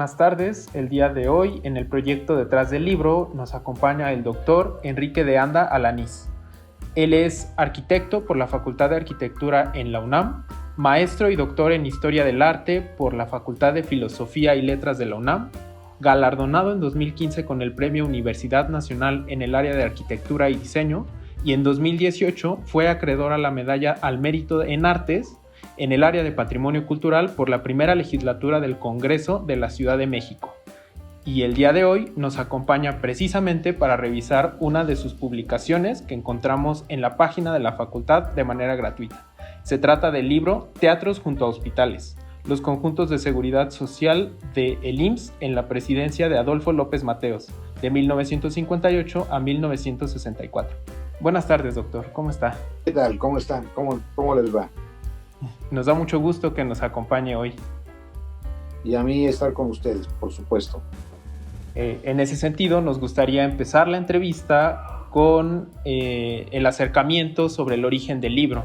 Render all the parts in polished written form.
buenas tardes. El día de hoy, en el proyecto Detrás del Libro, nos acompaña el doctor Enrique de Anda Alanís. Él es arquitecto por la Facultad de Arquitectura en la UNAM, maestro y doctor en Historia del Arte por la Facultad de Filosofía y Letras de la UNAM, galardonado en 2015 con el Premio Universidad Nacional en el área de Arquitectura y Diseño, y en 2018 fue acreedor a la Medalla al Mérito en Artes en el área de Patrimonio Cultural por la primera legislatura del Congreso de la Ciudad de México. Y el día de hoy nos acompaña precisamente para revisar una de sus publicaciones que encontramos en la página de la facultad de manera gratuita. Se trata del libro Teatros junto a hospitales, los conjuntos de seguridad social de el IMSS en la presidencia de Adolfo López Mateos, de 1958 a 1964. Buenas tardes, doctor. ¿Cómo está? ¿Qué tal? ¿Cómo están? ¿Cómo les va? Nos da mucho gusto que nos acompañe hoy. Y a mí estar con ustedes, por supuesto. En ese sentido, nos gustaría empezar la entrevista con el acercamiento sobre el origen del libro.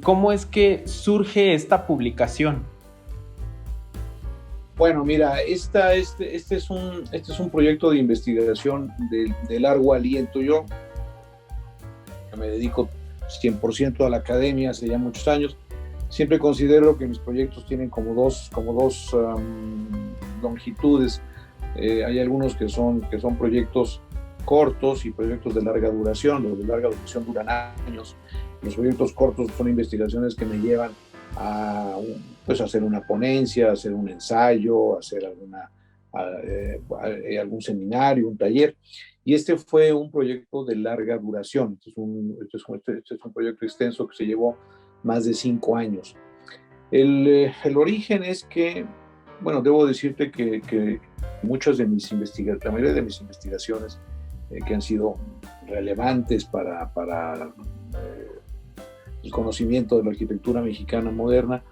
¿Cómo es que surge esta publicación? Bueno, mira, este es un proyecto de investigación de largo aliento. Yo me dedico 100% a la academia hace ya muchos años. Siempre considero que mis proyectos tienen como dos longitudes. Hay algunos que son proyectos cortos y proyectos de larga duración. Los de larga duración duran años. Los proyectos cortos son investigaciones que me llevan a hacer una ponencia, a hacer un ensayo, a hacer algún seminario, un taller. Y este fue un proyecto de larga duración. Este es un proyecto extenso que se llevó más de 5 años. El origen es que, bueno, debo decirte que la mayoría de mis investigaciones que han sido relevantes para el conocimiento de la arquitectura mexicana moderna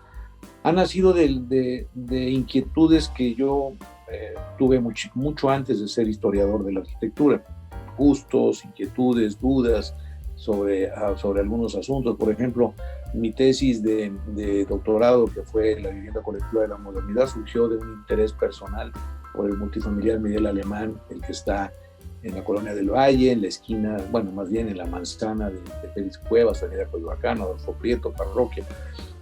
han nacido de inquietudes que yo tuve mucho antes de ser historiador de la arquitectura. Gustos, inquietudes, dudas sobre algunos asuntos. Por ejemplo, mi tesis de doctorado, que fue La vivienda colectiva de la modernidad, surgió de un interés personal por el multifamiliar Miguel Alemán, el que está en la Colonia del Valle, en la esquina, bueno, más bien en la manzana de Félix Cuevas, Avenida Coyoacán, Adolfo Prieto, Parroquia.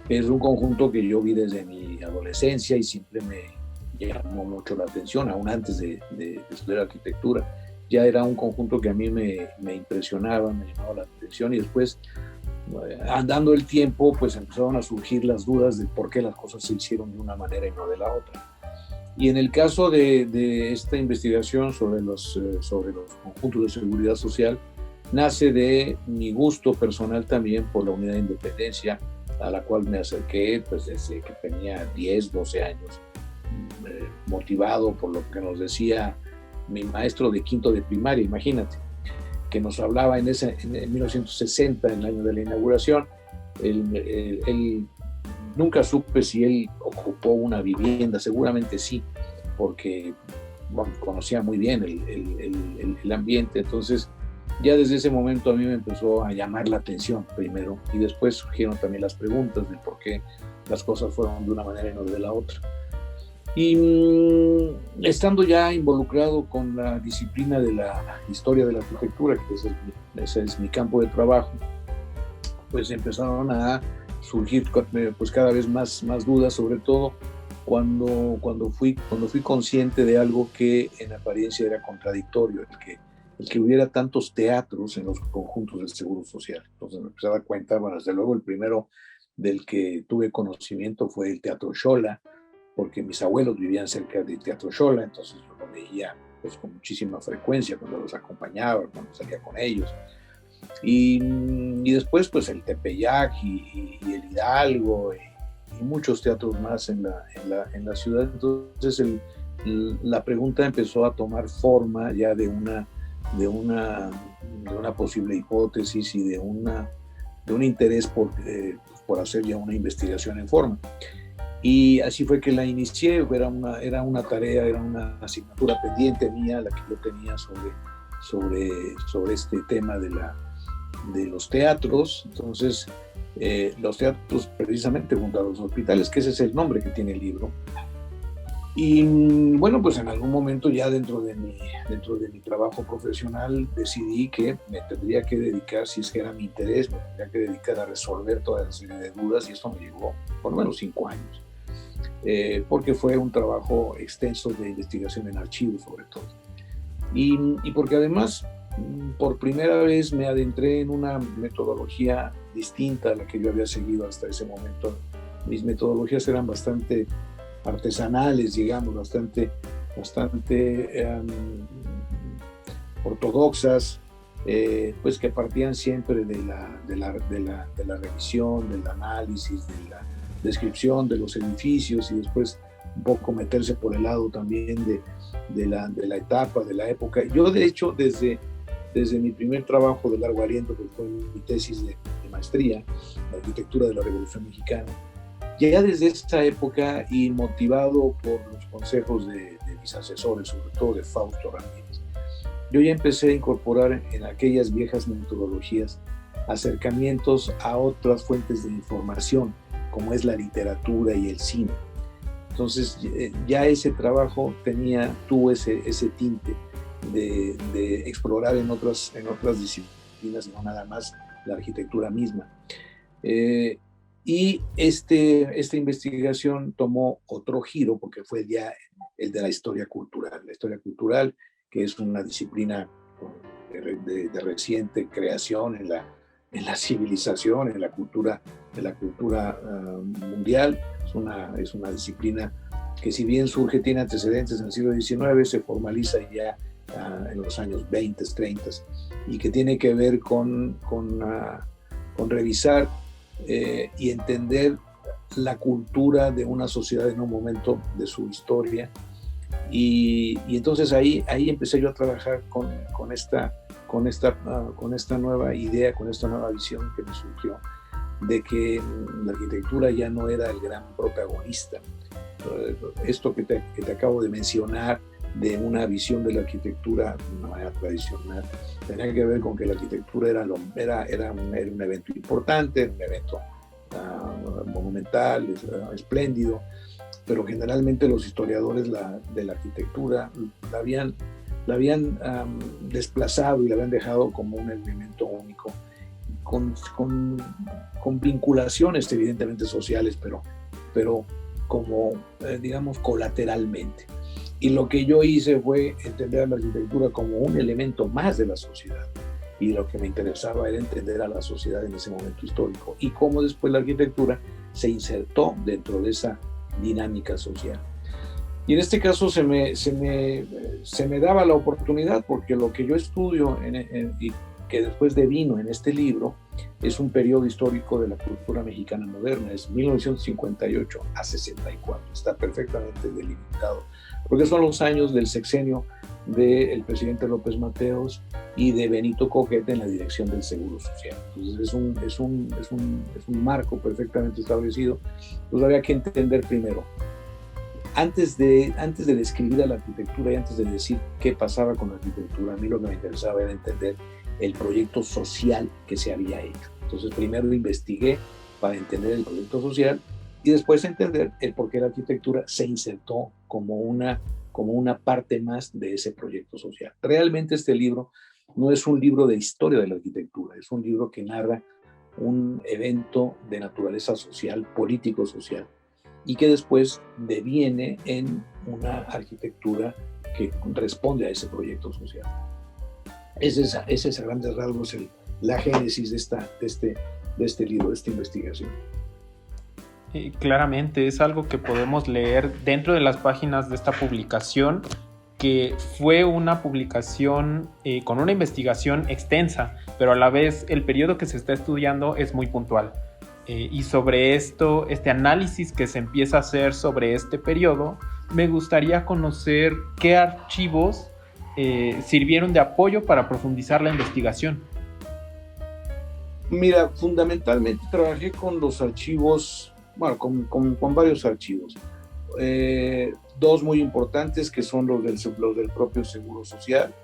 Es un conjunto que yo vi desde mi adolescencia y siempre me llamó mucho la atención, aún antes de estudiar arquitectura. Ya era un conjunto que a mí me impresionaba, me llamaba la atención, y después, andando el tiempo, pues empezaron a surgir las dudas de por qué las cosas se hicieron de una manera y no de la otra. Y en el caso de esta investigación sobre los conjuntos de seguridad social, nace de mi gusto personal también por la Unidad de Independencia, a la cual me acerqué pues desde que tenía 10, 12 años, motivado por lo que nos decía mi maestro de quinto de primaria, imagínate, que nos hablaba en 1960, en el año de la inauguración. Él nunca supe si él ocupó una vivienda, seguramente sí, porque bueno, conocía muy bien el ambiente. Entonces, ya desde ese momento a mí me empezó a llamar la atención primero, y después surgieron también las preguntas de por qué las cosas fueron de una manera y no de la otra. Y estando ya involucrado con la disciplina de la historia de la arquitectura, que ese es mi campo de trabajo, pues empezaron a surgir pues cada vez más dudas, sobre todo cuando fui consciente de algo que en apariencia era contradictorio, el que hubiera tantos teatros en los conjuntos del Seguro Social. Entonces me empecé a dar cuenta, bueno, desde luego el primero del que tuve conocimiento fue el Teatro Xola, porque mis abuelos vivían cerca del Teatro Xola, entonces yo lo veía pues con muchísima frecuencia cuando los acompañaba, cuando salía con ellos. Y después pues el Tepeyac y el Hidalgo y muchos teatros más en la ciudad. Entonces la pregunta empezó a tomar forma ya de una posible hipótesis y de un interés por hacer ya una investigación en forma. Y así fue que la inicié. Era una tarea, era una asignatura pendiente mía la que yo tenía sobre este tema de los teatros. Entonces, los teatros precisamente junto a los hospitales, que ese es el nombre que tiene el libro, Y bueno, pues en algún momento ya dentro de mi trabajo profesional decidí que me tendría que dedicar, si es que era mi interés, me tendría que dedicar a resolver toda la serie de dudas, y esto me llevó por lo menos 5 años, porque fue un trabajo extenso de investigación en archivos sobre todo. Y porque además, por primera vez me adentré en una metodología distinta a la que yo había seguido hasta ese momento. Mis metodologías eran bastante artesanales, digamos, bastante ortodoxas, pues que partían siempre de la revisión, del análisis, de la descripción de los edificios, y después un poco meterse por el lado también de la etapa, de la época. Yo, de hecho, desde mi primer trabajo de largo aliento, que fue mi tesis de maestría, la arquitectura de la Revolución Mexicana, ya desde esa época, y motivado por los consejos de mis asesores, sobre todo de Fausto Ramírez, yo ya empecé a incorporar en aquellas viejas metodologías acercamientos a otras fuentes de información, como es la literatura y el cine. Entonces ya ese trabajo tuvo ese tinte de explorar en otras disciplinas, no nada más la arquitectura misma. Y esta investigación tomó otro giro, porque fue ya el de la historia cultural. La historia cultural, que es una disciplina de reciente creación en la civilización, en la cultura mundial. Es una disciplina que, si bien surge, tiene antecedentes en el siglo XIX, se formaliza ya en los años 20, 30, y que tiene que ver con revisar y entender la cultura de una sociedad en un momento de su historia. Y entonces ahí empecé yo a trabajar con esta nueva idea, con esta nueva visión que me surgió, de que la arquitectura ya no era el gran protagonista. Esto que te acabo de mencionar, de una visión de la arquitectura de una manera tradicional, tenía que ver con que la arquitectura era un evento importante, un evento monumental, espléndido, pero generalmente los historiadores de la arquitectura la habían desplazado y la habían dejado como un elemento único, con vinculaciones evidentemente sociales, pero como, digamos, colateralmente. Y lo que yo hice fue entender a la arquitectura como un elemento más de la sociedad, y lo que me interesaba era entender a la sociedad en ese momento histórico, y cómo después la arquitectura se insertó dentro de esa dinámica social. Y en este caso se me daba la oportunidad, porque lo que yo estudio y que después devino en este libro es un periodo histórico de la cultura mexicana moderna, es 1958 a 64, está perfectamente delimitado, porque son los años del sexenio del presidente López Mateos y de Benito Coquete en la dirección del Seguro Social. Entonces es un marco perfectamente establecido. Entonces había que entender primero, antes de describir a la arquitectura y antes de decir qué pasaba con la arquitectura, a mí lo que me interesaba era entender el proyecto social que se había hecho. Entonces primero investigué para entender el proyecto social, y después entender el por qué la arquitectura se insertó como una parte más de ese proyecto social. Realmente este libro no es un libro de historia de la arquitectura, es un libro que narra un evento de naturaleza social, político-social, y que después deviene en una arquitectura que responde a ese proyecto social. Ese es a grandes rasgos la génesis de este libro, de esta investigación. Claramente es algo que podemos leer dentro de las páginas de esta publicación, que fue una publicación con una investigación extensa, pero a la vez el periodo que se está estudiando es muy puntual. Y sobre este análisis que se empieza a hacer sobre este periodo, me gustaría conocer qué archivos sirvieron de apoyo para profundizar la investigación. Mira, fundamentalmente trabajé con los archivos, bueno, con varios archivos. Dos muy importantes, que son los del propio Seguro Social,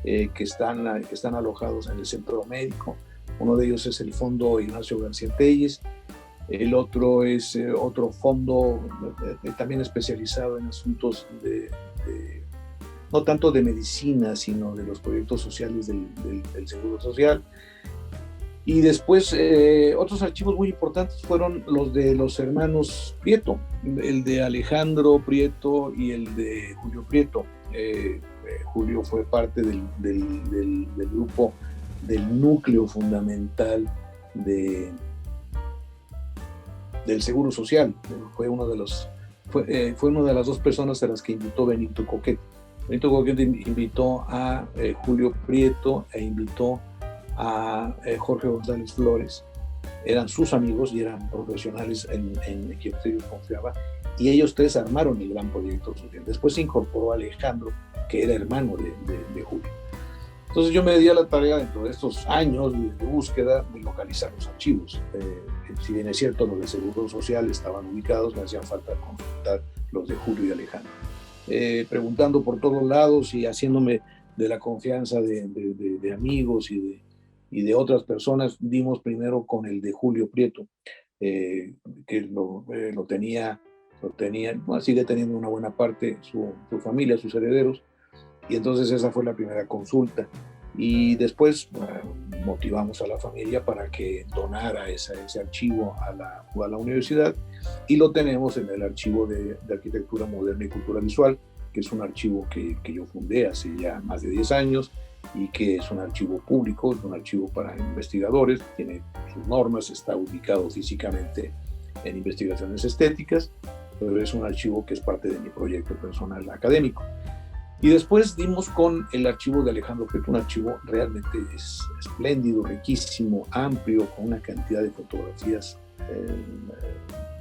que están alojados en el centro médico. Uno de ellos es el Fondo Ignacio García Telles, El otro es otro fondo también especializado en asuntos no tanto de medicina, sino de los proyectos sociales del Seguro Social. Y después otros archivos muy importantes fueron los de los hermanos Prieto, el de Alejandro Prieto y el de Julio Prieto. Julio fue parte del grupo, del núcleo fundamental del Seguro Social. Fue una de las dos personas a las que invitó Benito Coquet. Benito Coquet invitó a Julio Prieto e invitó a Jorge González Flores. Eran sus amigos y eran profesionales en quienes ellos confiaban, y ellos tres armaron el gran proyecto social. Después se incorporó Alejandro, que era hermano de Julio. Entonces yo me di a la tarea dentro de estos años de búsqueda de localizar los archivos. Si bien es cierto, los de Seguro Social estaban ubicados, me hacían falta consultar los de Julio y Alejandro. Preguntando por todos lados y haciéndome de la confianza de amigos y de otras personas, dimos primero con el de Julio Prieto, que lo tenía, bueno, sigue teniendo una buena parte su familia, sus herederos, y entonces esa fue la primera consulta. Y después motivamos a la familia para que donara ese archivo a la universidad, y lo tenemos en el archivo de Arquitectura Moderna y Cultura Visual, que es un archivo que yo fundé hace ya más de 10 años, y que es un archivo público, es un archivo para investigadores, tiene sus normas, está ubicado físicamente en investigaciones estéticas, pero es un archivo que es parte de mi proyecto personal académico. Y después dimos con el archivo de Alejandro Prieto, un archivo realmente espléndido, riquísimo, amplio, con una cantidad de fotografías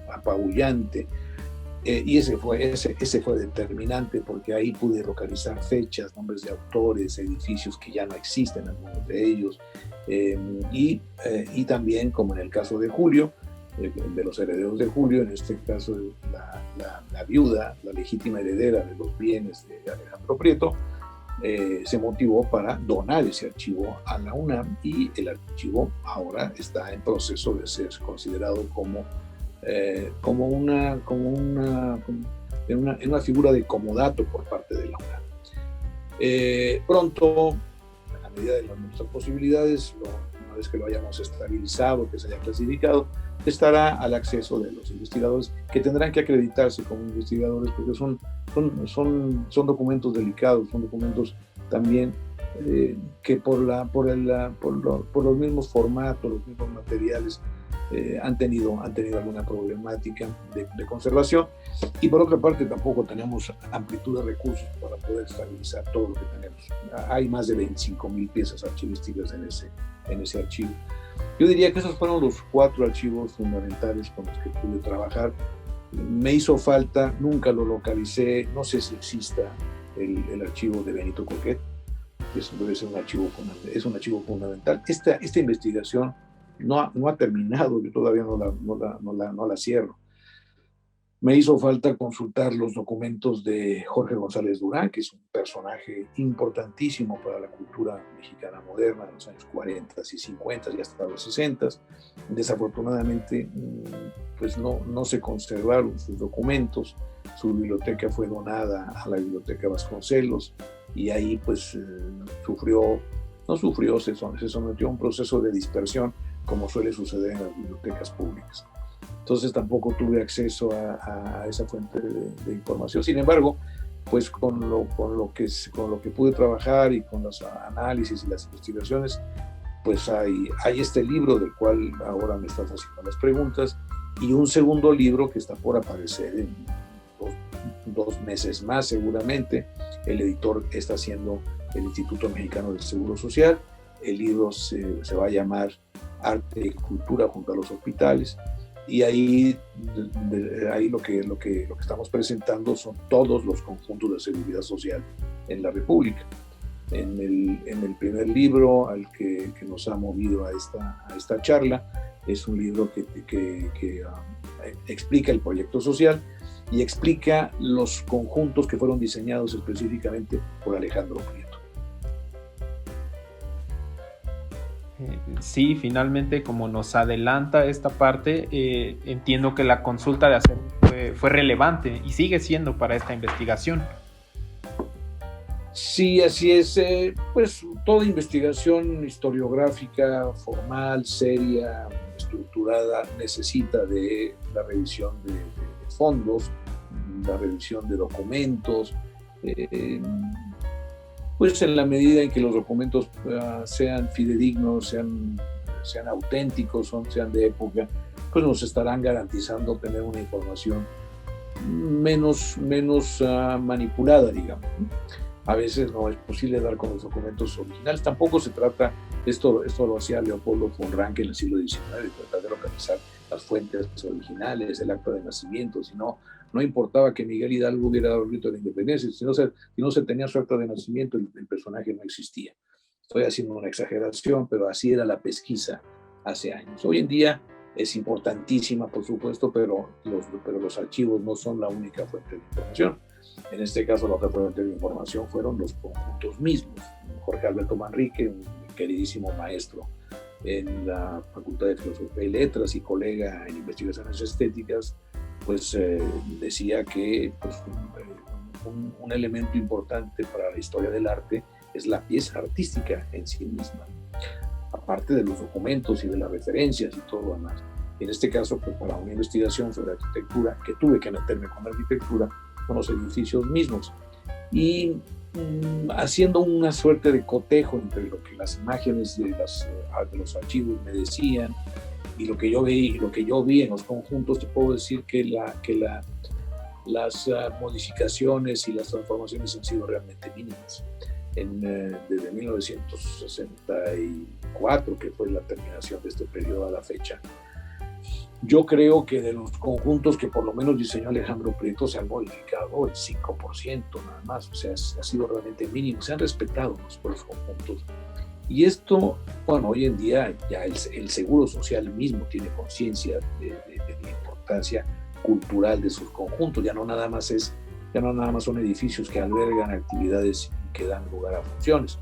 apabullante. Y ese fue determinante, porque ahí pude localizar fechas, nombres de autores, edificios que ya no existen, algunos de ellos, y también, como en el caso de Julio, de los herederos de Julio, en este caso la viuda, la legítima heredera de los bienes de Alejandro Prieto, se motivó para donar ese archivo a la UNAM, y el archivo ahora está en proceso de ser considerado como una figura de comodato por parte de la UNAM. Pronto, a medida de nuestras posibilidades, una vez que lo hayamos estabilizado, que se haya clasificado, estará al acceso de los investigadores, que tendrán que acreditarse como investigadores, porque son documentos delicados, son documentos también que por los mismos formatos, los mismos materiales, han tenido alguna problemática de conservación, y por otra parte tampoco tenemos amplitud de recursos para poder estabilizar todo lo que tenemos. Hay más de 25,000 piezas archivísticas en ese archivo. Yo diría que esos fueron los 4 archivos fundamentales con los que pude trabajar. Me hizo falta, nunca lo localicé, no sé si exista el archivo de Benito Coquet, que debe ser es un archivo fundamental. Esta investigación no ha terminado, yo todavía no la cierro. Me hizo falta consultar los documentos de Jorge González Durán, que es un personaje importantísimo para la cultura mexicana moderna de los años 40 y 50 y hasta los 60. Desafortunadamente, pues no se conservaron sus documentos. Su biblioteca fue donada a la Biblioteca Vasconcelos, y ahí pues se sometió a un proceso de dispersión, como suele suceder en las bibliotecas públicas. Entonces tampoco tuve acceso a esa fuente de información. Sin embargo, pues con lo que pude trabajar y con los análisis y las investigaciones, pues hay este libro del cual ahora me estás haciendo las preguntas, y un segundo libro que está por aparecer en dos meses más seguramente. El editor está haciendo el Instituto Mexicano del Seguro Social. El libro se va a llamar Arte y Cultura junto a los hospitales, y ahí lo que estamos presentando son todos los conjuntos de seguridad social en la República. En el primer libro al que nos ha movido a esta charla, es un libro que explica el proyecto social y explica los conjuntos que fueron diseñados específicamente por Alejandro Prieto. Sí, finalmente, como nos adelanta esta parte, entiendo que la consulta de acervos fue relevante y sigue siendo para esta investigación. Sí, así es. Pues toda investigación historiográfica, formal, seria, estructurada, necesita de la revisión de fondos, la revisión de documentos, pues en la medida en que los documentos sean fidedignos, sean auténticos, sean de época, pues nos estarán garantizando tener una información menos manipulada, digamos. A veces no es posible dar con los documentos originales. Tampoco se trata, esto lo hacía Leopoldo von Ranke en el siglo XIX, de tratar de localizar las fuentes originales, el acta de nacimiento, sino no importaba que Miguel Hidalgo hubiera dado el grito de la independencia, si no se tenía su acta de nacimiento, el personaje no existía. Estoy haciendo una exageración, pero así era la pesquisa hace años. Hoy en día es importantísima, por supuesto, pero los archivos no son la única fuente de información. En este caso, la otra fuente de información fueron los conjuntos mismos. Jorge Alberto Manrique, un queridísimo maestro en la Facultad de Filosofía y Letras y colega en investigaciones estéticas, pues decía que pues, un elemento importante para la historia del arte es la pieza artística en sí misma, aparte de los documentos y de las referencias y todo lo demás. En este caso, pues, para una investigación sobre arquitectura, que tuve que meterme con la arquitectura, con los edificios mismos, y haciendo una suerte de cotejo entre lo que las imágenes de los archivos me decían y lo que yo vi en los conjuntos, te puedo decir que las modificaciones y las transformaciones han sido realmente mínimas. Desde 1964, que fue la terminación de este periodo a la fecha, yo creo que de los conjuntos que por lo menos diseñó Alejandro Prieto se han modificado el 5% nada más, o sea, ha sido realmente mínimo, se han respetado los conjuntos. Y esto, bueno, hoy en día ya el Seguro Social mismo tiene conciencia de la importancia cultural de sus conjuntos, ya no nada más son edificios que albergan actividades y que dan lugar a funciones,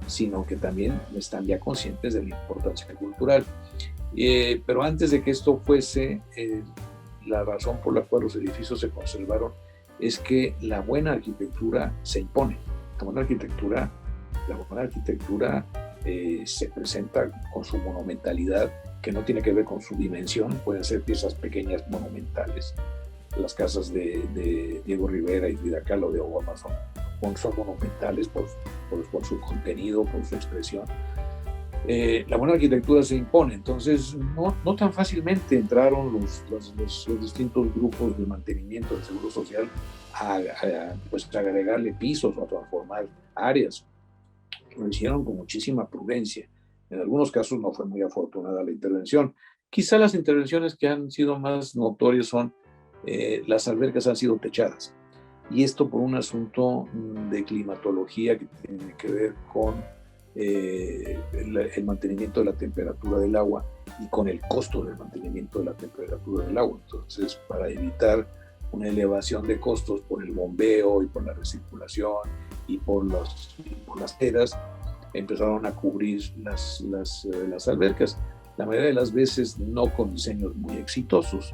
sino que también están ya conscientes de la importancia cultural. Pero antes de que esto fuese, la razón por la cual los edificios se conservaron es que la buena arquitectura se impone. La buena arquitectura se presenta con su monumentalidad, que no tiene que ver con su dimensión, pueden ser piezas pequeñas monumentales. Las casas de Diego Rivera y Frida Kahlo de Obama son monumentales por su contenido, por su expresión. La buena arquitectura se impone, entonces no tan fácilmente entraron los distintos grupos de mantenimiento del Seguro Social a agregarle pisos o a transformar áreas. Lo hicieron con muchísima prudencia. En algunos casos no fue muy afortunada la intervención. Quizá las intervenciones que han sido más notorias son las albercas han sido techadas, y esto por un asunto de climatología que tiene que ver con el mantenimiento de la temperatura del agua y con el costo del mantenimiento de la temperatura del agua. Entonces, para evitar una elevación de costos por el bombeo y por la recirculación y por las teras, empezaron a cubrir las albercas, la mayoría de las veces no con diseños muy exitosos,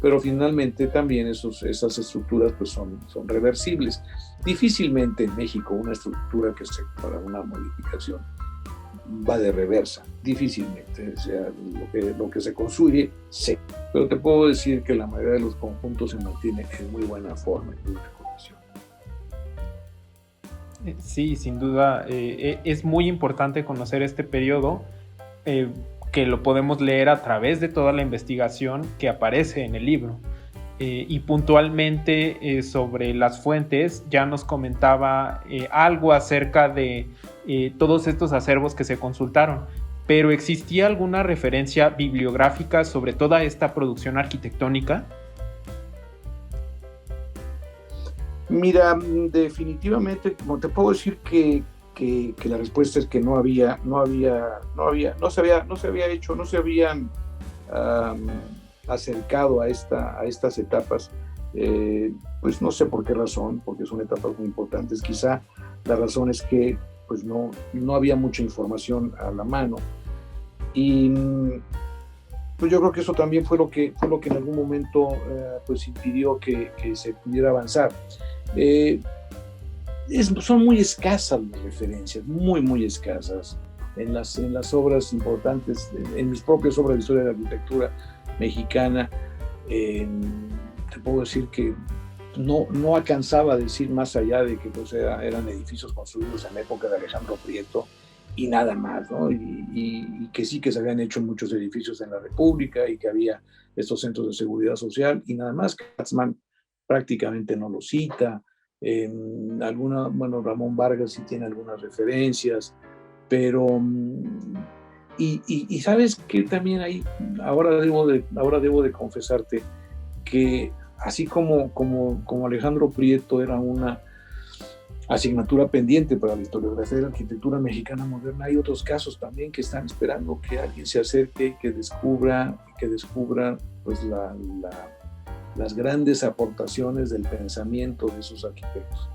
pero finalmente también esas estructuras pues son reversibles. Difícilmente en México una estructura para una modificación va de reversa, difícilmente, o sea, lo que se construye, sí. Pero te puedo decir que la mayoría de los conjuntos se mantiene en muy buena forma, en muy buena condición. Sí, sin duda, es muy importante conocer este periodo, que lo podemos leer a través de toda la investigación que aparece en el libro. Y puntualmente sobre las fuentes, ya nos comentaba algo acerca de todos estos acervos que se consultaron, pero ¿existía alguna referencia bibliográfica sobre toda esta producción arquitectónica? Mira, definitivamente, como te puedo decir que la respuesta es que no se habían acercado a estas etapas, pues no sé por qué razón, porque son etapas muy importantes. Quizá la razón es que pues no había mucha información a la mano. Y pues yo creo que eso también fue lo que en algún momento pues impidió que se pudiera avanzar. Son muy escasas las referencias, muy escasas en las obras importantes, en mis propias obras de historia de la arquitectura mexicana. Te puedo decir que no alcanzaba a decir más allá de que pues, eran edificios construidos en la época de Alejandro Prieto y nada más, ¿no? Y que sí que se habían hecho muchos edificios en la República y que había estos centros de seguridad social y nada más. Katzmann prácticamente no lo cita. Bueno, Ramón Vargas sí tiene algunas referencias, pero y sabes que también ahí ahora debo de confesarte que así como Alejandro Prieto era una asignatura pendiente para la historiografía de la arquitectura mexicana moderna, hay otros casos también que están esperando que alguien se acerque, que descubra pues las grandes aportaciones del pensamiento de esos arquitectos.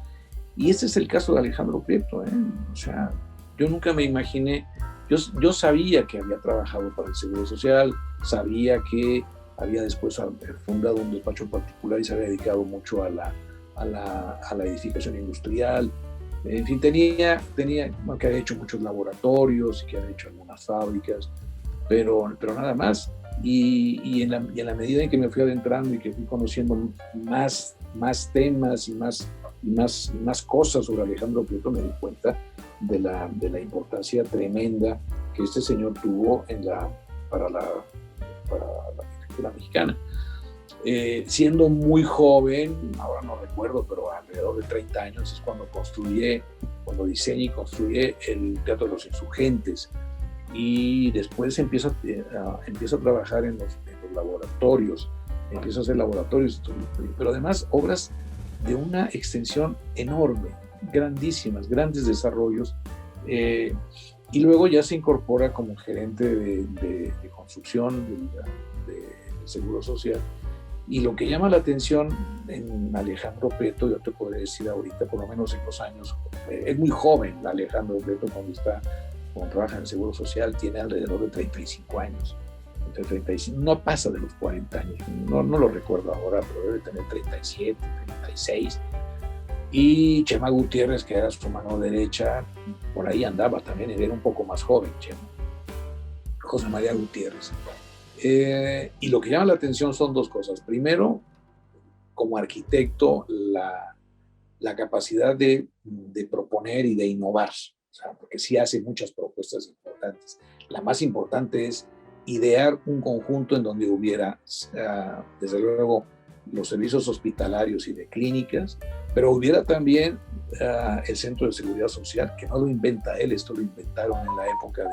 Y este es el caso de Alejandro Prieto, ¿eh? O sea, yo nunca me imaginé, yo sabía que había trabajado para el Seguro Social, sabía que había después fundado un despacho particular y se había dedicado mucho a la edificación industrial. En fin, tenía que había hecho muchos laboratorios y que había hecho algunas fábricas, pero nada más. Y en la medida en que me fui adentrando y que fui conociendo más temas y más cosas sobre Alejandro Prieto, me di cuenta de la importancia tremenda que este señor tuvo para la arquitectura mexicana. Siendo muy joven, ahora no recuerdo, pero alrededor de 30 años es cuando diseñé y construí el Teatro de los Insurgentes. Y después empiezo a trabajar en los laboratorios, empiezo a hacer laboratorios, pero además obras de una extensión enorme, grandísimas, grandes desarrollos, y luego ya se incorpora como gerente de construcción del Seguro Social. Y lo que llama la atención en Alejandro Prieto, yo te podría decir ahorita, por lo menos en los años, es muy joven Alejandro Prieto cuando trabaja en el Seguro Social, tiene alrededor de 35 años. Entre 35, no pasa de los 40 años, no lo recuerdo ahora, pero debe tener 37, 36. Y Chema Gutiérrez, que era su mano derecha, por ahí andaba también, era un poco más joven, Chema. José María Gutiérrez. Y lo que llama la atención son dos cosas. Primero, como arquitecto, la capacidad de proponer y de innovar. O sea, porque sí hace muchas propuestas importantes. La más importante es idear un conjunto en donde hubiera, desde luego, los servicios hospitalarios y de clínicas, pero hubiera también el Centro de Seguridad Social, que no lo inventa él, esto lo inventaron en la época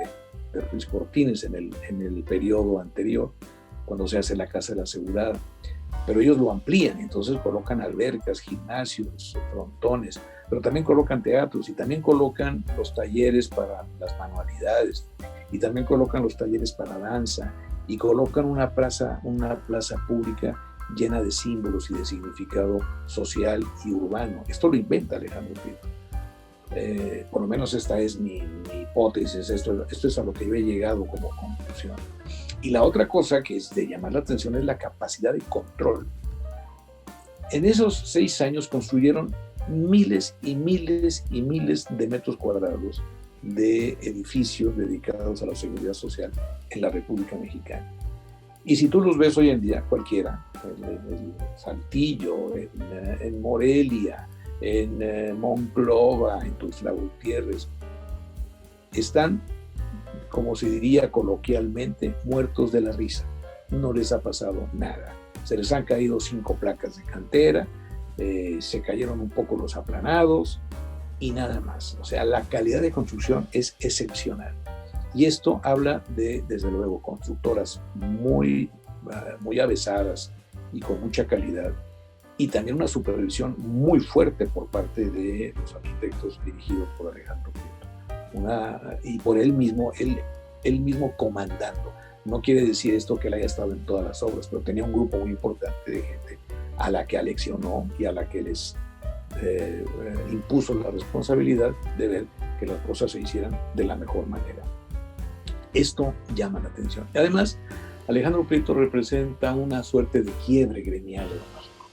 de Ruiz Cortines, en el periodo anterior, cuando se hace la Casa de la Asegurada. Pero ellos lo amplían, entonces colocan albercas, gimnasios, frontones, pero también colocan teatros y también colocan los talleres para las manualidades y también colocan los talleres para danza y colocan una plaza pública llena de símbolos y de significado social y urbano. Esto lo inventa Alejandro Prieto. Por lo menos esta es mi hipótesis, esto es a lo que yo he llegado como conclusión. Y la otra cosa que es de llamar la atención es la capacidad de control. En esos 6 años construyeron miles y miles y miles de metros cuadrados de edificios dedicados a la seguridad social en la República Mexicana. Y si tú los ves hoy en día, cualquiera, en Saltillo, en Morelia, en Monclova, en Tuxtla Gutiérrez, están, como se diría coloquialmente, muertos de la risa. No les ha pasado nada. Se les han caído 5 placas de cantera, se cayeron un poco los aplanados y nada más. O sea, la calidad de construcción es excepcional. Y esto habla de, desde luego, constructoras muy avesadas y con mucha calidad, y también una supervisión muy fuerte por parte de los arquitectos dirigidos por Alejandro Prieto. Y por él mismo comandando. No quiere decir esto que él haya estado en todas las obras, pero tenía un grupo muy importante de gente a la que aleccionó y a la que les impuso la responsabilidad de ver que las cosas se hicieran de la mejor manera. Esto llama la atención. Y además, Alejandro Prieto representa una suerte de quiebre gremial en México.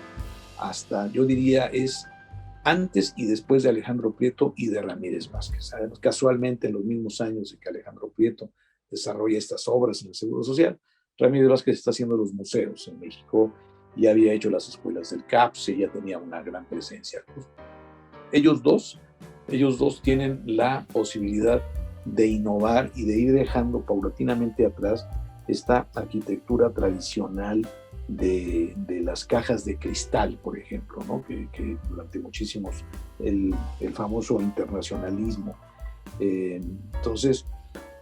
Hasta, yo diría, es antes y después de Alejandro Prieto y de Ramírez Vázquez. Sabemos, casualmente, en los mismos años en que Alejandro Prieto desarrolla estas obras en el Seguro Social, Ramírez Vázquez está haciendo los museos en México y había hecho las escuelas del CAPSE, ya tenía una gran presencia. Ellos dos tienen la posibilidad de innovar y de ir dejando paulatinamente atrás esta arquitectura tradicional de las cajas de cristal, por ejemplo, ¿no? que durante muchísimos, el famoso internacionalismo. Entonces,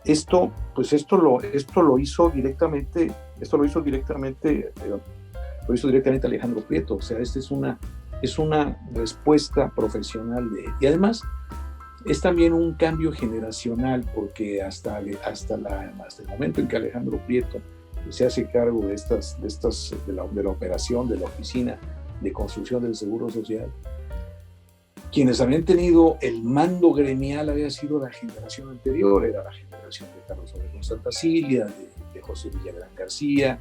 esto lo hizo directamente Alejandro Prieto. O sea, esta es una respuesta profesional y además es también un cambio generacional, porque hasta el momento en que Alejandro Prieto se hace cargo de la operación de la oficina de construcción del Seguro Social, quienes habían tenido el mando gremial había sido la generación anterior, era la generación de Carlos Obregón Santacilia, de José Villagrán García,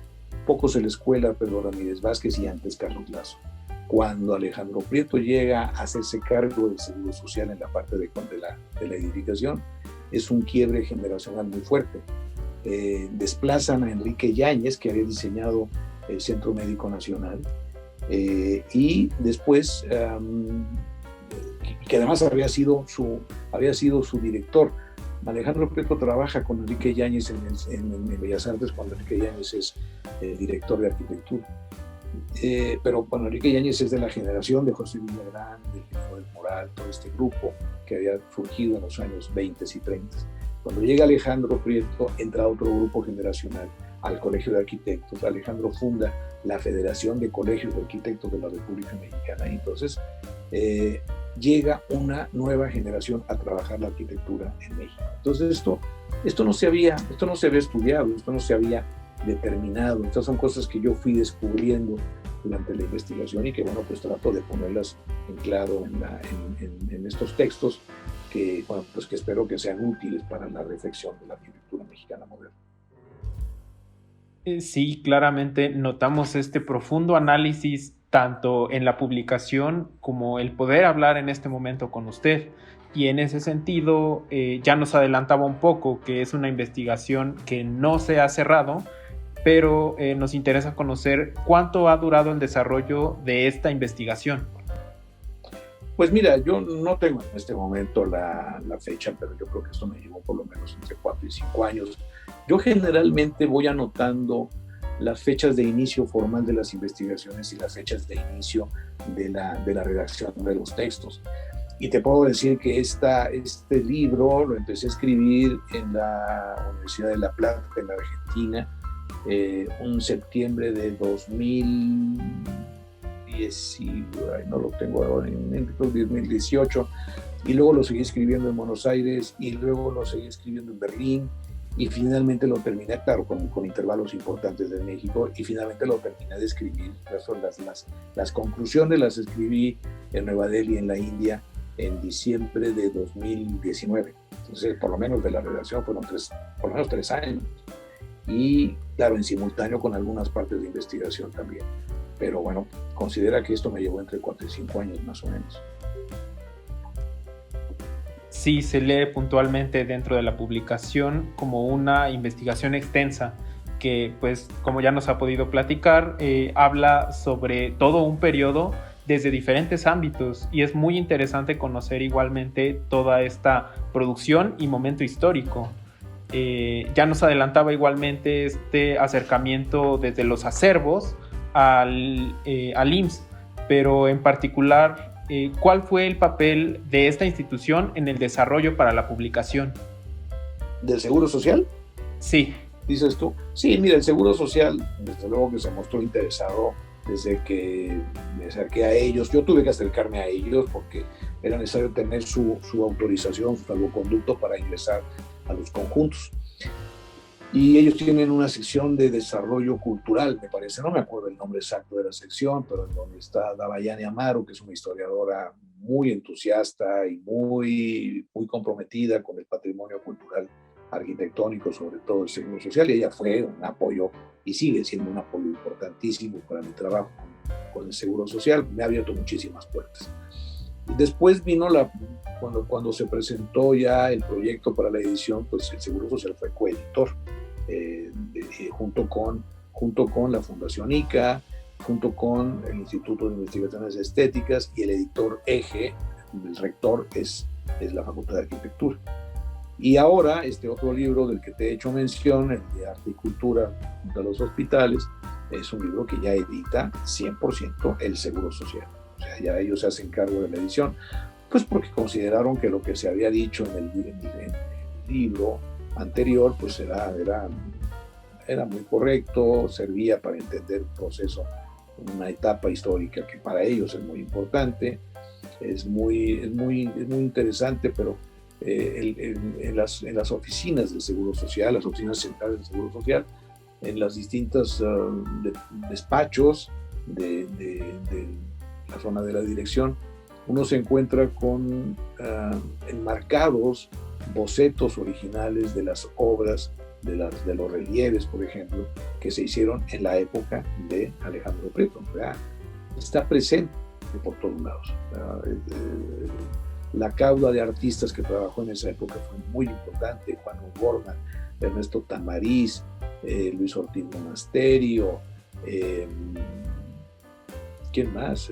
poco se les cuela Pedro Ramírez Vázquez y antes Carlos Lazo. Cuando Alejandro Prieto llega a hacerse cargo del Seguro Social en la parte de la edificación, es un quiebre generacional muy fuerte. Desplazan a Enrique Yáñez, que había diseñado el Centro Médico Nacional, y después, que además había sido su director. Alejandro Prieto trabaja con Enrique Yáñez en Bellas Artes cuando Enrique Yáñez es director de arquitectura. Pero bueno, Enrique Yáñez es de la generación de José Villagrán, del General Moral, todo este grupo que había surgido en los años 20 y 30. Cuando llega Alejandro Prieto, entra otro grupo generacional al Colegio de Arquitectos. Alejandro funda la Federación de Colegios de Arquitectos de la República Mexicana. Y entonces llega una nueva generación a trabajar la arquitectura en México. Entonces esto no se había estudiado, esto no se había determinado. Estas son cosas que yo fui descubriendo durante la investigación y que, bueno, pues trato de ponerlas en claro en estos textos que, bueno, pues que espero que sean útiles para la reflexión de la arquitectura mexicana moderna. Sí, claramente notamos este profundo análisis tanto en la publicación como el poder hablar en este momento con usted. Y en ese sentido, ya nos adelantaba un poco que es una investigación que no se ha cerrado, pero nos interesa conocer cuánto ha durado el desarrollo de esta investigación. Pues mira, yo no tengo en este momento la fecha, pero yo creo que esto me llevó por lo menos entre 4 y 5 años. Yo generalmente voy anotando las fechas de inicio formal de las investigaciones y las fechas de inicio de la redacción de los textos. Y te puedo decir que este libro lo empecé a escribir en la Universidad de La Plata, en la Argentina, un septiembre de 2018, y luego lo seguí escribiendo en Buenos Aires, y luego lo seguí escribiendo en Berlín, y finalmente lo terminé, claro, con intervalos importantes de México, y finalmente lo terminé de escribir. Las conclusiones las escribí en Nueva Delhi, en la India, en diciembre de 2019. Entonces, por lo menos de la redacción fueron por lo menos 3 años. Y claro, en simultáneo con algunas partes de investigación también. Pero bueno, considera que esto me llevó entre 4 y 5 años más o menos. Sí, se lee puntualmente dentro de la publicación como una investigación extensa que, pues, como ya nos ha podido platicar, habla sobre todo un periodo desde diferentes ámbitos, y es muy interesante conocer igualmente toda esta producción y momento histórico. Ya nos adelantaba igualmente este acercamiento desde los acervos al IMSS, pero en particular, ¿cuál fue el papel de esta institución en el desarrollo para la publicación? ¿Del Seguro Social? Sí. ¿Dices tú? Sí, mira, el Seguro Social, desde luego que se mostró interesado desde que me acerqué a ellos. Yo tuve que acercarme a ellos porque era necesario tener su autorización, su salvoconducto para ingresar a los conjuntos. Y ellos tienen una sección de desarrollo cultural, me parece, no me acuerdo el nombre exacto de la sección, pero en donde está Davayani Amaro, que es una historiadora muy entusiasta y muy comprometida con el patrimonio cultural arquitectónico, sobre todo el Seguro Social, y ella fue un apoyo y sigue siendo un apoyo importantísimo para mi trabajo con el Seguro Social. Me ha abierto muchísimas puertas. Y después vino cuando se presentó ya el proyecto para la edición, pues el Seguro Social fue coeditor, junto con la Fundación ICA, junto con el Instituto de Investigaciones Estéticas, y el editor eje, el rector, es la Facultad de Arquitectura. Y ahora este otro libro del que te he hecho mención, el de Arte y Cultura junto a los hospitales, es un libro que ya edita 100% el Seguro Social. O sea, ya ellos se hacen cargo de la edición, pues porque consideraron que lo que se había dicho en el libro anterior, pues era muy correcto, servía para entender un proceso, una etapa histórica que para ellos es muy importante, es muy interesante, pero en las oficinas del Seguro Social, las oficinas centrales del Seguro Social, en las distintas despachos de la zona de la dirección, uno se encuentra con enmarcados bocetos originales de las obras, de los relieves, por ejemplo, que se hicieron en la época de Alejandro Prieto. O sea, está presente por todos lados. La cauda de artistas que trabajó en esa época fue muy importante: Juan O'Gorman, Ernesto Tamariz, Luis Ortiz Monasterio, ¿quién más?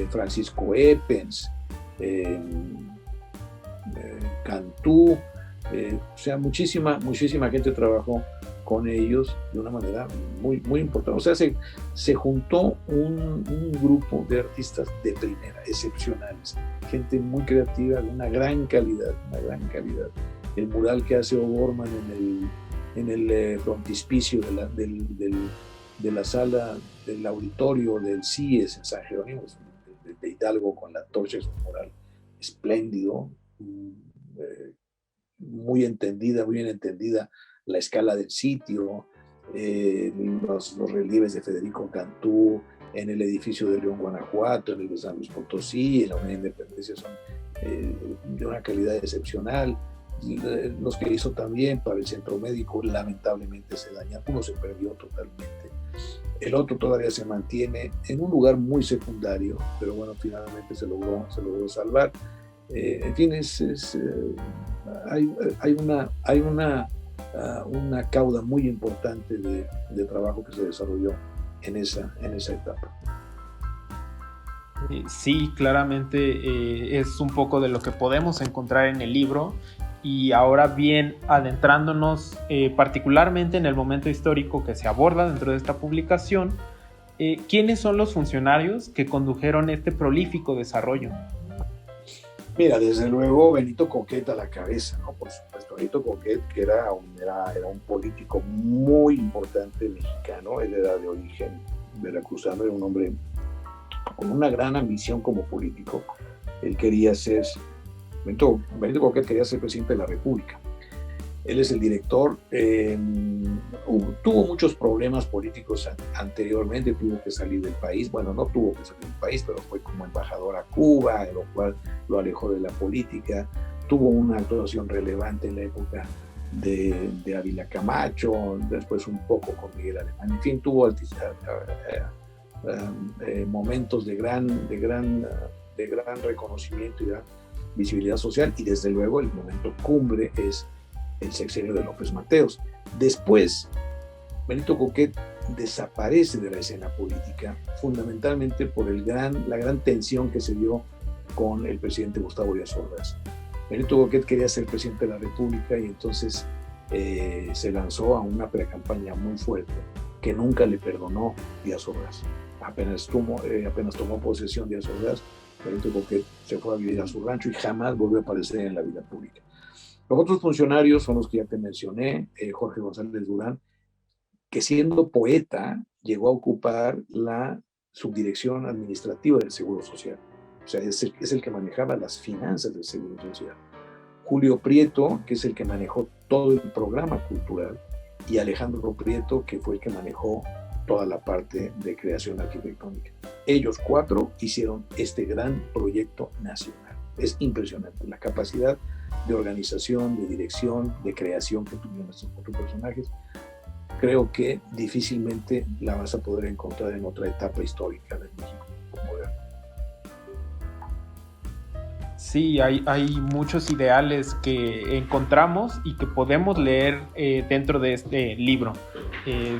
Francisco Eppens, Cantú, o sea, muchísima gente trabajó con ellos de una manera muy importante. O sea, se juntó un grupo de artistas de primera, excepcionales, gente muy creativa, de una gran calidad. El mural que hace O'Gorman en el frontispicio de la sala del auditorio del CIES en San Jerónimo, de Hidalgo, con la torcha, es un mural espléndido, muy bien entendida la escala del sitio, los relieves de Federico Cantú en el edificio de León, Guanajuato, en el de San Luis Potosí, en la Unidad de Independencia, son de una calidad excepcional. Los que hizo también para el Centro Médico, lamentablemente se dañaron, uno se perdió totalmente, el otro todavía se mantiene en un lugar muy secundario, pero bueno, finalmente se logró salvar. En fin, hay una cauda muy importante de trabajo que se desarrolló en esa etapa. Sí, claramente es un poco de lo que podemos encontrar en el libro. Y ahora bien, adentrándonos particularmente en el momento histórico que se aborda dentro de esta publicación, ¿quiénes son los funcionarios que condujeron este prolífico desarrollo? Mira, desde luego Benito Coquet a la cabeza, ¿no? Por supuesto, Benito Coquet, que era un político muy importante mexicano. Él era de origen veracruzano, era un hombre con una gran ambición como político. Él quería ser... Benito Coquet quería ser presidente de la República. Él es el director. Tuvo muchos problemas políticos anteriormente, tuvo que salir del país. Bueno, no tuvo que salir del país, pero fue como embajador a Cuba, lo cual lo alejó de la política. Tuvo una actuación relevante en la época de Ávila Camacho, después un poco con Miguel Alemán. En fin, tuvo momentos de gran reconocimiento y gran visibilidad social, y desde luego el momento cumbre es el sexenio de López Mateos. Después, Benito Coquet desaparece de la escena política, fundamentalmente por la gran tensión que se dio con el presidente Gustavo Díaz Ordaz. Benito Coquet quería ser presidente de la República y entonces se lanzó a una precampaña muy fuerte que nunca le perdonó Díaz Ordaz. Apenas tomó posesión Díaz Ordaz, Benito Coquet se fue a vivir a su rancho y jamás volvió a aparecer en la vida pública. Los otros funcionarios son los que ya te mencioné. Jorge González Durán, que siendo poeta llegó a ocupar la subdirección administrativa del Seguro Social. O sea, es el que manejaba las finanzas del Seguro Social. Julio Prieto, que es el que manejó todo el programa cultural, y Alejandro Prieto, que fue el que manejó toda la parte de creación arquitectónica. Ellos cuatro hicieron este gran proyecto nacional. Es impresionante la capacidad de organización, de dirección, de creación que tuvieron estos 4 personajes. Creo que difícilmente la vas a poder encontrar en otra etapa histórica de México moderno. Sí, hay muchos ideales que encontramos y que podemos leer dentro de este libro.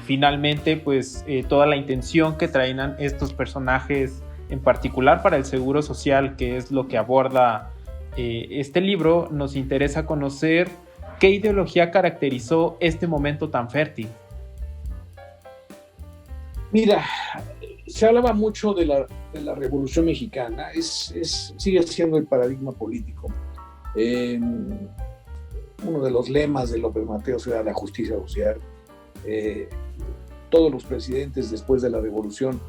Finalmente, pues toda la intención que traían estos personajes, en particular para el Seguro Social, que es lo que aborda este libro, nos interesa conocer qué ideología caracterizó este momento tan fértil. Mira, se hablaba mucho de la Revolución Mexicana, sigue siendo el paradigma político. Uno de los lemas de López Mateos era la justicia social. Todos los presidentes después de la Revolución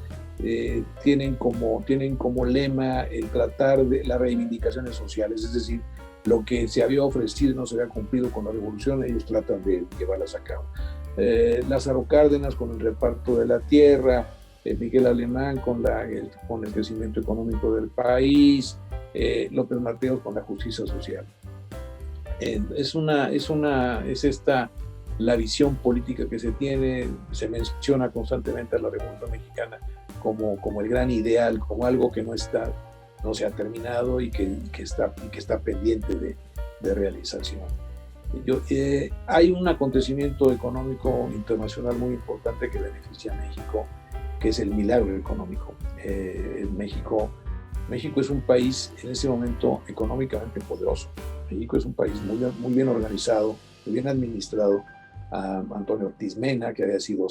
tienen como lema el tratar de las reivindicaciones sociales, es decir, lo que se había ofrecido y no se había cumplido con la Revolución, ellos tratan de llevarlas a cabo. Lázaro Cárdenas con el reparto de la tierra, Miguel Alemán con el crecimiento económico del país, López Mateos con la justicia social. Es esta la visión política que se tiene. Se menciona constantemente a la Revolución Mexicana como el gran ideal, como algo que no se ha terminado y que está pendiente de realización. Hay un acontecimiento económico internacional muy importante que beneficia a México, que es el milagro económico. México es un país en ese momento económicamente poderoso. México es un país muy bien organizado, muy bien administrado. Antonio Ortiz Mena, que había sido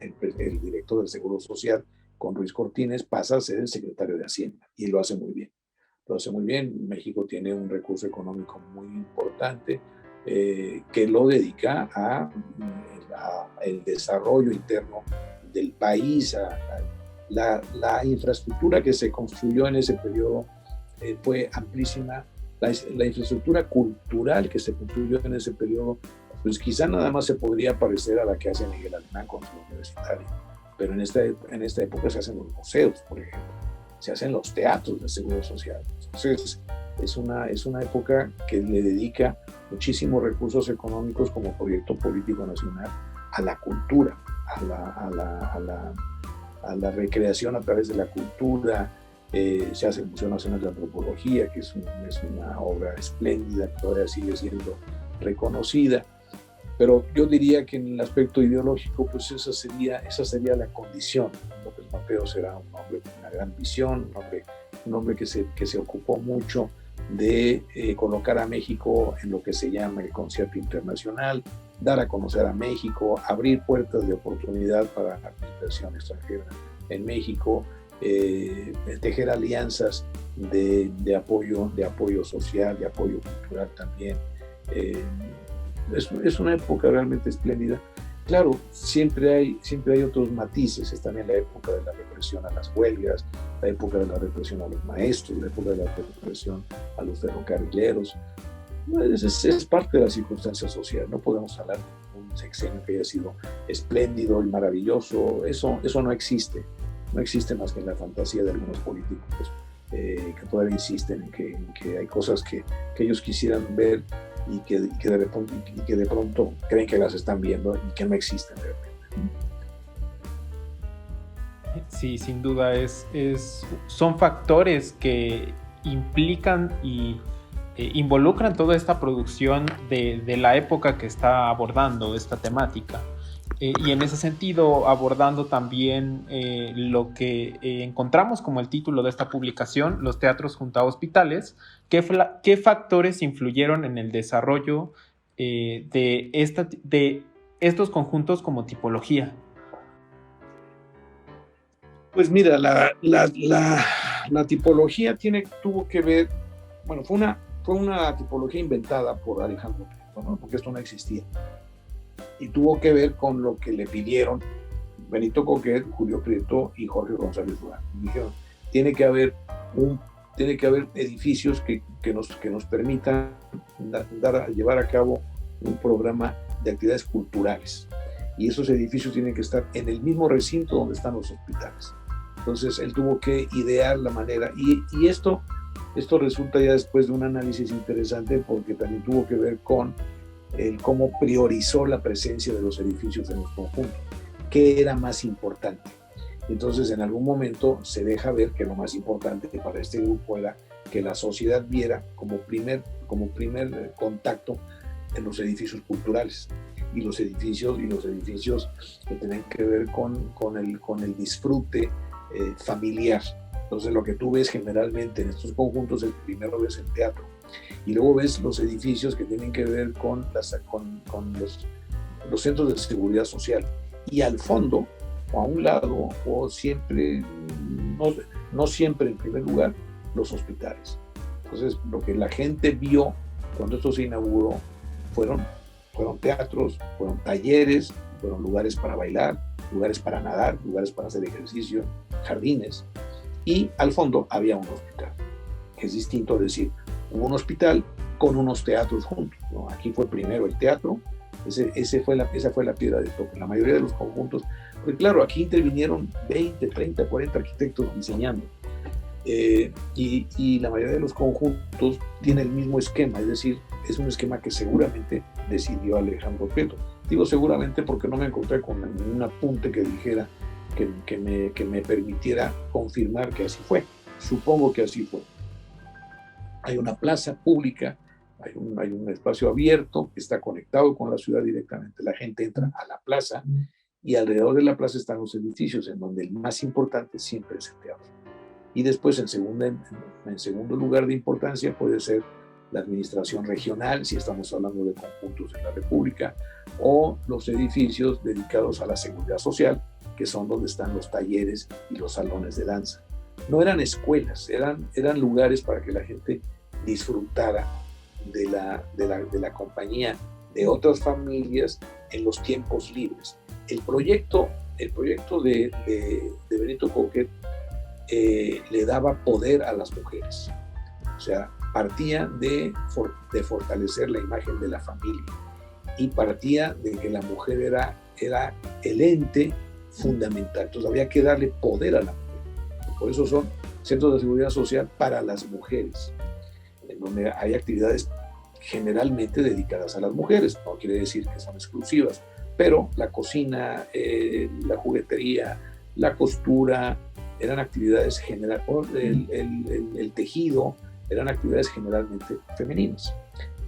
el director del Seguro Social con Ruiz Cortines, pasa a ser el secretario de Hacienda y lo hace muy bien. México tiene un recurso económico muy importante que lo dedica el desarrollo interno del país. La infraestructura que se construyó en ese periodo fue amplísima. La infraestructura cultural que se construyó en ese periodo, pues quizá nada más se podría parecer a la que hace Miguel Alemán con su universitario, pero en esta época se hacen los museos, por ejemplo, se hacen los teatros del Seguro Social. Entonces es una época que le dedica muchísimos recursos económicos como proyecto político nacional a la cultura, a la recreación a través de la cultura. Se hace el Museo Nacional de Antropología, que es una obra espléndida que todavía sigue siendo reconocida. Pero yo diría que en el aspecto ideológico, pues esa sería la condición. López Mateos era un hombre con una gran visión, un hombre que se ocupó mucho de colocar a México en lo que se llama el concierto internacional, dar a conocer a México, abrir puertas de oportunidad para la inversión extranjera en México, tejer alianzas de apoyo social, de apoyo cultural también. Es una época realmente espléndida. Claro, siempre hay otros matices. Es también la época de la represión a las huelgas, la época de la represión a los maestros, la época de la represión a los ferrocarrileros. Es parte de la circunstancia social. No podemos hablar de un sexenio que haya sido espléndido y maravilloso. Eso no existe. No existe más que en la fantasía de algunos políticos que todavía insisten en que hay cosas que ellos quisieran ver y que de pronto creen que las están viendo y que no existen realmente. Sí, sin duda son factores que implican y involucran toda esta producción de la época que está abordando esta temática. Y en ese sentido, abordando también lo que encontramos como el título de esta publicación, Los teatros junto a hospitales, ¿qué factores influyeron en el desarrollo de estos conjuntos como tipología? Pues mira, la tipología tuvo que ver, bueno, fue una tipología inventada por Alejandro Prieto, ¿no? Porque esto no existía. Y tuvo que ver con lo que le pidieron Benito Coquet, Julio Prieto y Jorge González Durán. Dijeron, tiene que haber edificios que nos permitan llevar a cabo un programa de actividades culturales. Y esos edificios tienen que estar en el mismo recinto donde están los hospitales. Entonces él tuvo que idear la manera. Y esto Esto resulta ya después de un análisis interesante porque también tuvo que ver con el cómo priorizó la presencia de los edificios en los conjuntos, qué era más importante. Entonces, en algún momento se deja ver que lo más importante para este grupo era que la sociedad viera como primer contacto en los edificios culturales y los edificios que tienen que ver con el disfrute familiar. Entonces, lo que tú ves generalmente en estos conjuntos, el primero ves el teatro y luego ves los edificios que tienen que ver con los centros de seguridad social, y al fondo o a un lado, o siempre, no siempre en primer lugar, los hospitales. Entonces, lo que la gente vio cuando esto se inauguró fueron teatros, fueron talleres, fueron lugares para bailar, lugares para nadar, lugares para hacer ejercicio, jardines, y al fondo había un hospital, que es distinto a decir, hubo un hospital con unos teatros juntos, ¿no? Aquí fue primero el teatro, esa fue la piedra de toque. La mayoría de los conjuntos, porque claro, aquí intervinieron 20, 30, 40 arquitectos diseñando, y la mayoría de los conjuntos tiene el mismo esquema, es decir, es un esquema que seguramente decidió Alejandro Prieto. Digo seguramente porque no me encontré con ningún apunte que dijera que me permitiera confirmar que así fue. Supongo que así fue. Hay una plaza pública, hay un espacio abierto que está conectado con la ciudad directamente. La gente entra a la plaza y alrededor de la plaza están los edificios, en donde el más importante siempre es el teatro. Y después, en segundo lugar de importancia, puede ser la administración regional, si estamos hablando de conjuntos en la República, o los edificios dedicados a la seguridad social, que son donde están los talleres y los salones de danza. No eran escuelas, eran lugares para que la gente disfrutara de la compañía de otras familias en los tiempos libres. El proyecto de Benito Coquet le daba poder a las mujeres. O sea, partía de fortalecer la imagen de la familia y partía de que la mujer era el ente fundamental. Entonces había que darle poder a la mujer. Por eso son centros de seguridad social para las mujeres, en donde hay actividades generalmente dedicadas a las mujeres. No quiere decir que son exclusivas, pero la cocina, la juguetería, la costura, eran actividades generales, el tejido, eran actividades generalmente femeninas.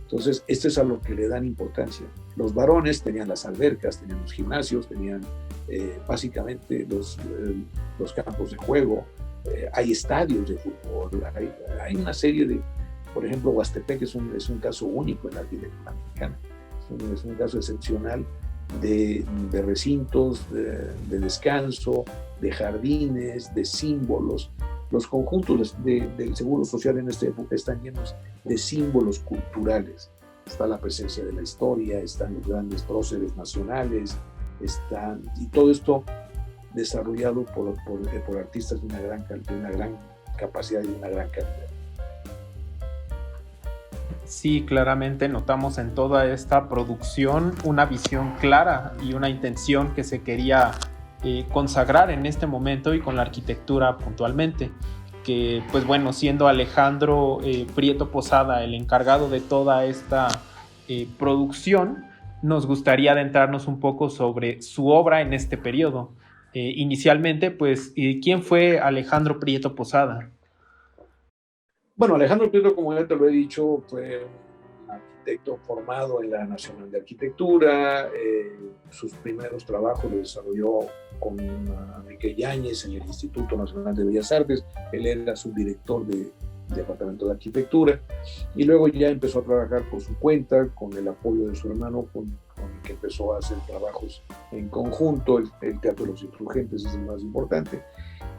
Entonces, esto es a lo que le dan importancia. Los varones tenían las albercas, tenían los gimnasios, tenían básicamente los campos de juego, hay estadios de fútbol, hay una serie de, por ejemplo, Huastepec es un caso único en la arquitectura mexicana, es un caso excepcional de recintos, de descanso, de jardines, de símbolos. Los conjuntos del Seguro Social en esta época están llenos de símbolos culturales. Está la presencia de la historia, están los grandes próceres nacionales, y todo esto desarrollado por artistas de una gran capacidad y de una gran calidad. Sí, claramente notamos en toda esta producción una visión clara y una intención que se quería consagrar en este momento y con la arquitectura puntualmente, que pues bueno, siendo Alejandro Prieto Posada el encargado de toda esta producción, nos gustaría adentrarnos un poco sobre su obra en este periodo. Inicialmente, pues, ¿quién fue Alejandro Prieto Posada? Bueno, Alejandro Prieto, como ya te lo he dicho, fue un arquitecto formado en la Nacional de Arquitectura. Sus primeros trabajos los desarrolló con Enrique Yáñez en el Instituto Nacional de Bellas Artes. Él era subdirector del Departamento de Arquitectura, y luego ya empezó a trabajar por su cuenta, con el apoyo de su hermano, con el que empezó a hacer trabajos en conjunto. El Teatro de los Insurgentes es el más importante.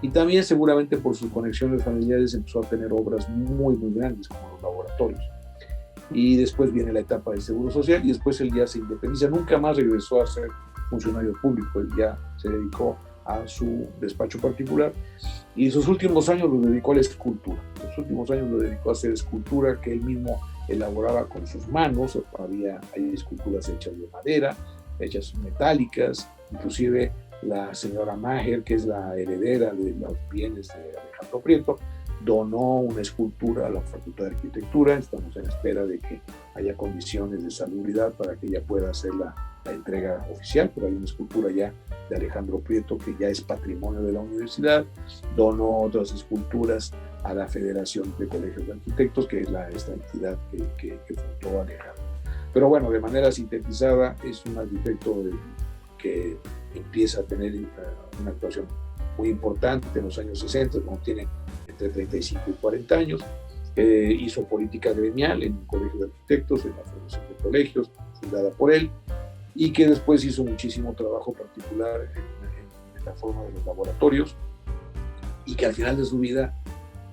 Y también seguramente por sus conexiones familiares empezó a tener obras muy, muy grandes como los laboratorios. Y después viene la etapa del Seguro Social y después él ya se independiza. Nunca más regresó a ser funcionario público, él ya se dedicó a su despacho particular y sus últimos años los dedicó a la escultura. Los últimos años lo dedicó a hacer escultura que él mismo elaboraba con sus manos. Hay esculturas hechas de madera, hechas metálicas, inclusive la señora Maher, que es la heredera de los bienes de Alejandro Prieto, donó una escultura a la Facultad de Arquitectura. Estamos en espera de que haya condiciones de salubridad para que ella pueda hacer la entrega oficial, pero hay una escultura ya de Alejandro Prieto que ya es patrimonio de la universidad. Donó otras esculturas a la Federación de Colegios de Arquitectos, que es esta entidad que fundó Alejandro. Pero bueno, de manera sintetizada, es un arquitecto que empieza a tener una actuación muy importante en los años 60, cuando tiene entre 35 y 40 años. Hizo política gremial en un colegio de arquitectos, en la Fundación de Colegios, fundada por él, y que después hizo muchísimo trabajo particular en la forma de los laboratorios, y que al final de su vida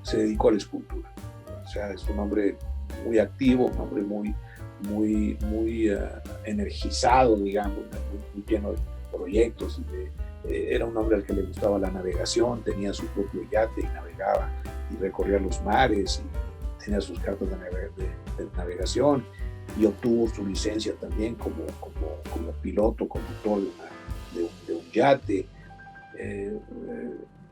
se dedicó a la escultura. O sea, es un hombre muy activo, un hombre muy energizado, digamos, muy lleno de proyectos. Era un hombre al que le gustaba la navegación, tenía su propio yate y navegaba y recorría los mares, y tenía sus cartas de navegación, y obtuvo su licencia también como piloto, conductor de un yate.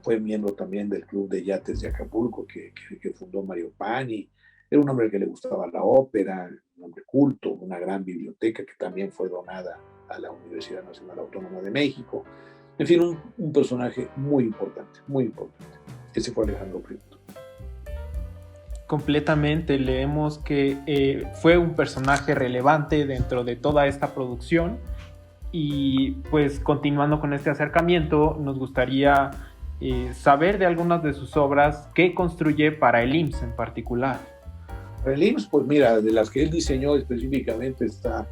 Fue miembro también del Club de Yates de Acapulco que fundó Mario Pani. Era un hombre al que le gustaba la ópera, un hombre culto, una gran biblioteca que también fue donada a la Universidad Nacional Autónoma de México. En fin, un personaje muy importante, muy importante. Ese fue Alejandro Prieto. Completamente, leemos que fue un personaje relevante dentro de toda esta producción, y pues continuando con este acercamiento nos gustaría saber de algunas de sus obras que construye para el IMSS en particular. Para el IMSS, pues mira, de las que él diseñó específicamente está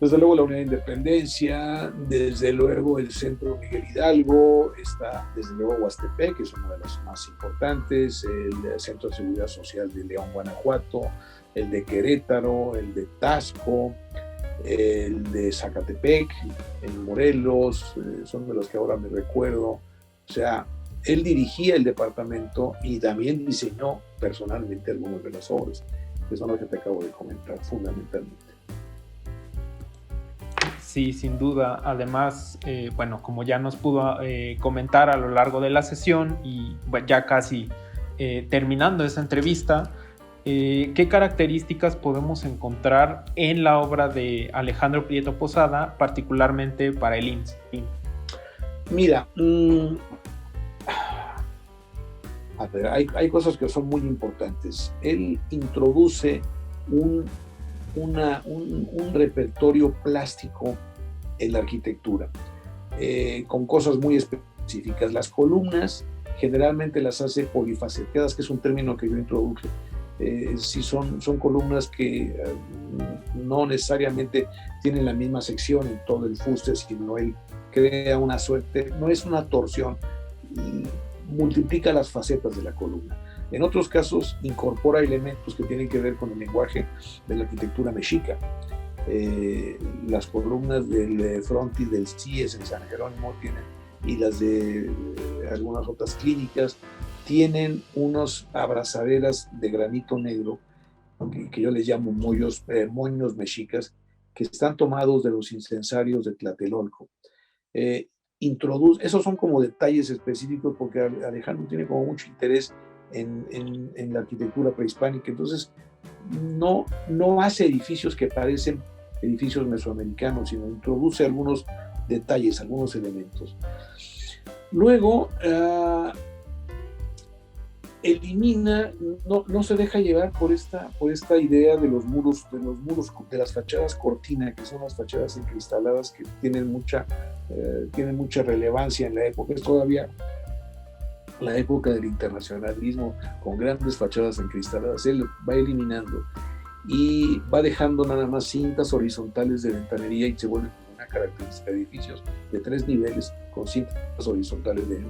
desde luego la Unidad de Independencia, desde luego el Centro Miguel Hidalgo, está desde luego Huastepec, que es una de las más importantes, el Centro de Seguridad Social de León, Guanajuato, el de Querétaro, el de Taxco, el de Zacatepec, en Morelos, son de los que ahora me recuerdo. O sea, él dirigía el departamento y también diseñó personalmente algunas de las obras, que son las que te acabo de comentar fundamentalmente. Sí, sin duda. Además, bueno, como ya nos pudo comentar a lo largo de la sesión y bueno, ya casi terminando esa entrevista, ¿qué características podemos encontrar en la obra de Alejandro Prieto Posada, particularmente para el IMSS? Mira, a ver, hay cosas que son muy importantes. Él introduce un repertorio plástico en la arquitectura, con cosas muy específicas. Las columnas generalmente las hace polifaceteadas, que es un término que yo introduje. Sí, son columnas que no necesariamente tienen la misma sección en todo el fuste, sino él crea una suerte, no es una torsión, multiplica las facetas de la columna. En otros casos incorpora elementos que tienen que ver con el lenguaje de la arquitectura mexica. Las columnas del frontis del CIES en San Jerónimo tienen, y las de algunas otras clínicas, tienen unos abrazaderas de granito negro, que yo les llamo moños mexicas, que están tomados de los incensarios de Tlatelolco. Esos son como detalles específicos, porque Alejandro tiene como mucho interés en la arquitectura prehispánica. Entonces no hace edificios que parecen edificios mesoamericanos, sino introduce algunos detalles, algunos elementos. Luego elimina, no se deja llevar por esta idea de los muros, de las fachadas cortina, que son las fachadas encristaladas que tienen mucha relevancia en la época. Es todavía la época del internacionalismo, con grandes fachadas encristaladas. Él va eliminando y va dejando nada más cintas horizontales de ventanería, y se vuelve una característica de edificios de 3 niveles con cintas horizontales de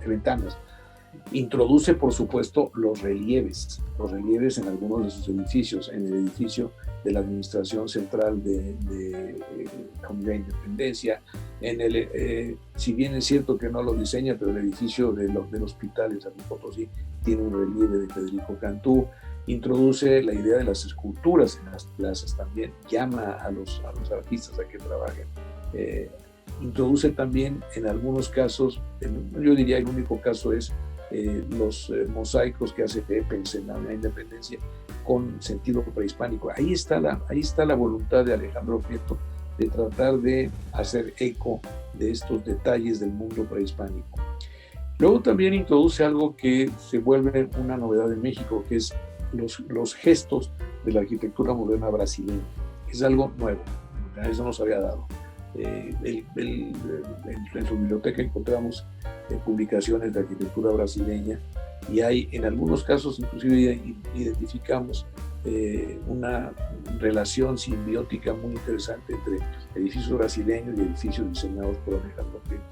ventanas. Introduce, por supuesto, los relieves en algunos de sus edificios. En el edificio de la Administración Central de la Unidad de Independencia, si bien es cierto que no lo diseña, pero el edificio del Hospital de San Luis Potosí tiene un relieve de Federico Cantú. Introduce la idea de las esculturas en las plazas también, llama a los artistas a que trabajen. Introduce también en algunos casos, yo diría el único caso es los mosaicos que hace Pepens en la Independencia con sentido prehispánico. Ahí está la voluntad de Alejandro Prieto de tratar de hacer eco de estos detalles del mundo prehispánico. Luego también introduce algo que se vuelve una novedad en México, que es los gestos de la arquitectura moderna brasileña. Es algo nuevo, eso no se había dado. En su biblioteca encontramos publicaciones de arquitectura brasileña y hay, en algunos casos, inclusive identificamos una relación simbiótica muy interesante entre edificios brasileños y edificios diseñados por Alejandro Prieto.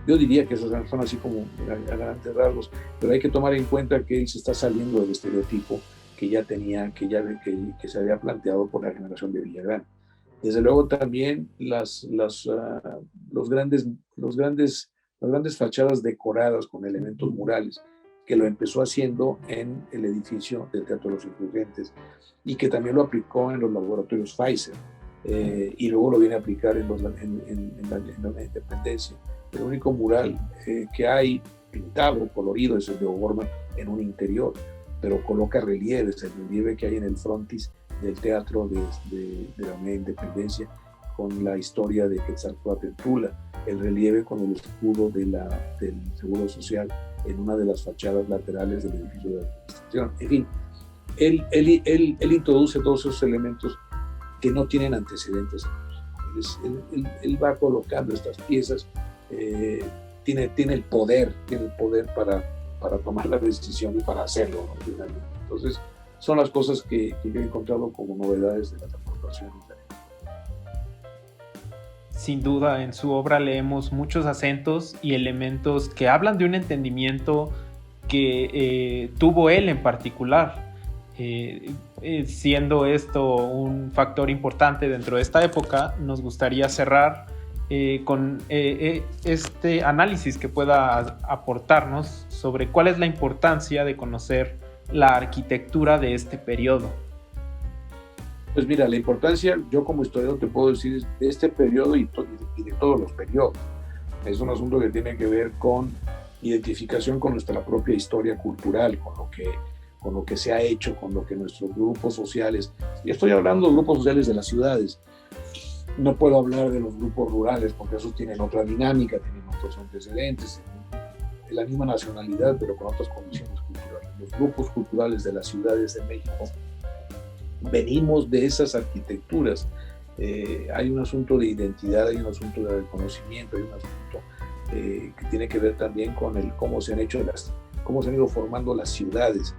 Yo diría que esos son así como a grandes rasgos, pero hay que tomar en cuenta que él se está saliendo del estereotipo que ya tenía, que se había planteado por la generación de Villagrán. Desde luego también las grandes fachadas decoradas con elementos murales, que lo empezó haciendo en el edificio del Teatro de los Insurgentes y que también lo aplicó en los laboratorios Pfizer, y luego lo viene a aplicar en la Independencia. El único mural que hay pintado, colorido, es el de O'Gorman en un interior, pero coloca relieves, el relieve que hay en el frontis del Teatro de la Unidad de Independencia, con la historia de Quetzalcóatl Tula, el relieve con el escudo del Seguro Social en una de las fachadas laterales del edificio de administración. En fin, él introduce todos esos elementos que no tienen antecedentes. Él va colocando estas piezas, tiene el poder para tomar la decisión y para hacerlo, ¿no? Finalmente. Entonces, son las cosas que yo he encontrado como novedades de las aportaciones. Sin duda, en su obra leemos muchos acentos y elementos que hablan de un entendimiento que tuvo él en particular, siendo esto un factor importante dentro de esta época. Nos gustaría cerrar con este análisis que pueda aportarnos sobre cuál es la importancia de conocer la arquitectura de este periodo. Pues mira, la importancia, yo como historiador te puedo decir, de este periodo y de todos los periodos. Es un asunto que tiene que ver con identificación con nuestra propia historia cultural, con lo que se ha hecho, con lo que nuestros grupos sociales, y estoy hablando de grupos sociales de las ciudades, no puedo hablar de los grupos rurales porque esos tienen otra dinámica, tienen otros antecedentes, de la misma nacionalidad, pero con otras condiciones culturales. Los grupos culturales de las ciudades de México venimos de esas arquitecturas. Hay un asunto de identidad, hay un asunto de reconocimiento, hay un asunto que tiene que ver también con cómo se han ido formando las ciudades,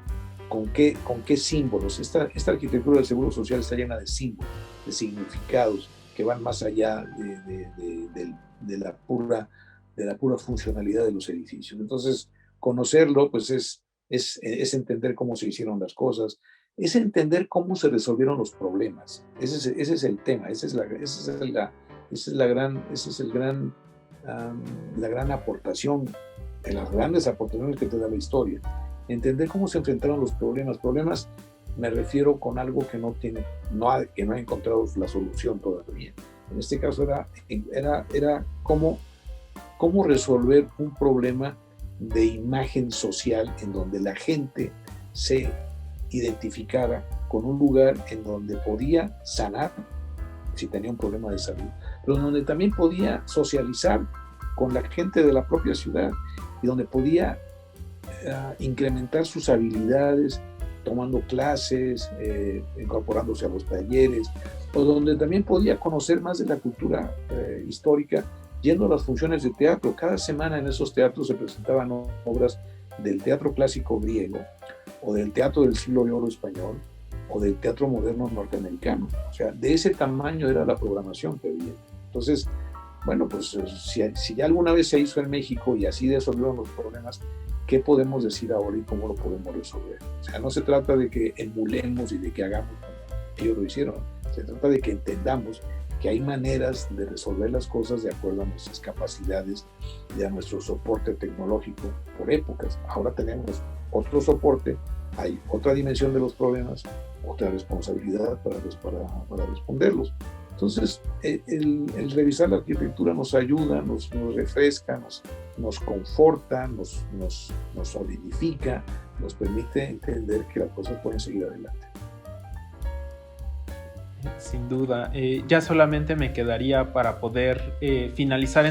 con qué símbolos. Esta arquitectura del Seguro Social está llena de símbolos, de significados que van más allá de la pura funcionalidad de los edificios. Entonces, conocerlo pues es entender cómo se hicieron las cosas, es entender cómo se resolvieron los problemas. Ese es el tema, esa es la gran aportación, de las grandes aportaciones que te da la historia. Entender cómo se enfrentaron los problemas. Problemas me refiero con algo que no ha encontrado la solución todavía. En este caso era cómo resolver un problema de imagen social en donde la gente se identificara con un lugar en donde podía sanar si tenía un problema de salud, pero donde también podía socializar con la gente de la propia ciudad y donde podía incrementar sus habilidades tomando clases, incorporándose a los talleres, o donde también podía conocer más de la cultura histórica yendo a las funciones de teatro. Cada semana en esos teatros se presentaban obras del teatro clásico griego, o del teatro del siglo de oro español, o del teatro moderno norteamericano. O sea, de ese tamaño era la programación que había. Entonces, bueno, pues si ya alguna vez se hizo en México y así resolvieron los problemas, ¿qué podemos decir ahora y cómo lo podemos resolver? O sea, no se trata de que emulemos y de que hagamos como ellos lo hicieron. Se trata de que entendamos que hay maneras de resolver las cosas de acuerdo a nuestras capacidades y a nuestro soporte tecnológico por épocas. Ahora tenemos otro soporte, hay otra dimensión de los problemas, otra responsabilidad para responderlos. Entonces, el revisar la arquitectura nos ayuda, nos refresca, nos conforta, nos solidifica, nos permite entender que las cosas pueden seguir adelante. Sin duda. Ya solamente me quedaría para poder finalizar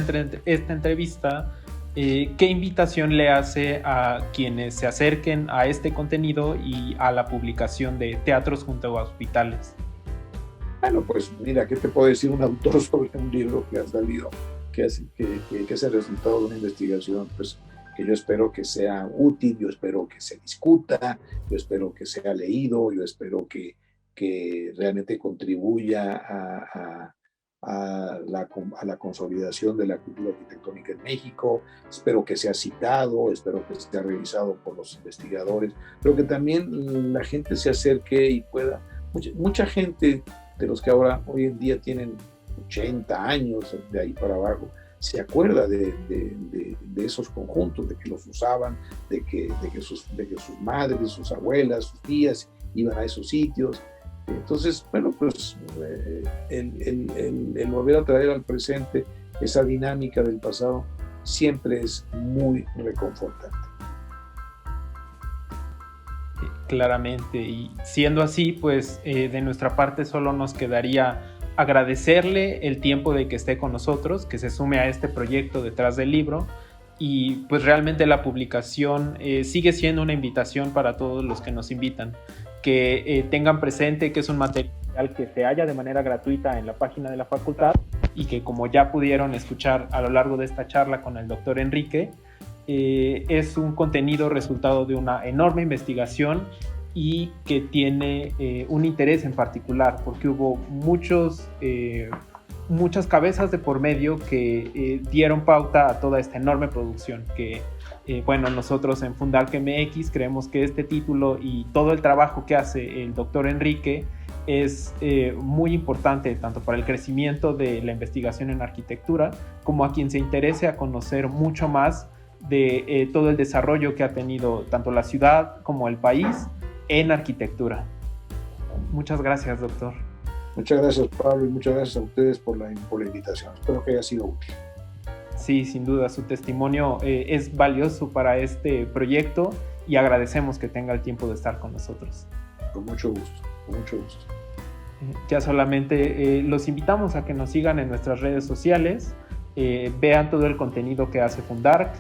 esta entrevista. ¿Qué invitación le hace a quienes se acerquen a este contenido y a la publicación de Teatros junto a Hospitales? Bueno, pues mira, ¿qué te puedo decir un autor sobre un libro que ha salido, que es el resultado de una investigación? Pues que yo espero que sea útil, yo espero que se discuta, yo espero que sea leído, yo espero que realmente contribuya a la consolidación de la cultura arquitectónica en México. Espero que sea citado, espero que sea revisado por los investigadores, pero que también la gente se acerque y pueda. Mucha gente de los que hoy en día tienen 80 años, de ahí para abajo, se acuerda de esos conjuntos, de que los usaban, de que sus madres, sus abuelas, sus tías iban a esos sitios. Entonces, bueno, pues el volver a traer al presente esa dinámica del pasado siempre es muy reconfortante. Claramente, y siendo así, pues de nuestra parte solo nos quedaría agradecerle el tiempo de que esté con nosotros, que se sume a este proyecto detrás del libro, y pues realmente la publicación sigue siendo una invitación para todos los que nos invitan, que tengan presente que es un material que se halla de manera gratuita en la página de la facultad y que, como ya pudieron escuchar a lo largo de esta charla con el doctor Enrique, es un contenido resultado de una enorme investigación y que tiene un interés en particular, porque hubo muchas cabezas de por medio que dieron pauta a toda esta enorme producción que, bueno, nosotros en Fundark MX creemos que este título y todo el trabajo que hace el doctor Enrique es muy importante tanto para el crecimiento de la investigación en arquitectura como a quien se interese a conocer mucho más de todo el desarrollo que ha tenido tanto la ciudad como el país en arquitectura. Muchas gracias, doctor. Muchas gracias, Pablo, y muchas gracias a ustedes por la invitación. Espero que haya sido útil. Sí, sin duda, su testimonio es valioso para este proyecto y agradecemos que tenga el tiempo de estar con nosotros. Con mucho gusto, con mucho gusto. Ya solamente los invitamos a que nos sigan en nuestras redes sociales, vean todo el contenido que hace Fundark.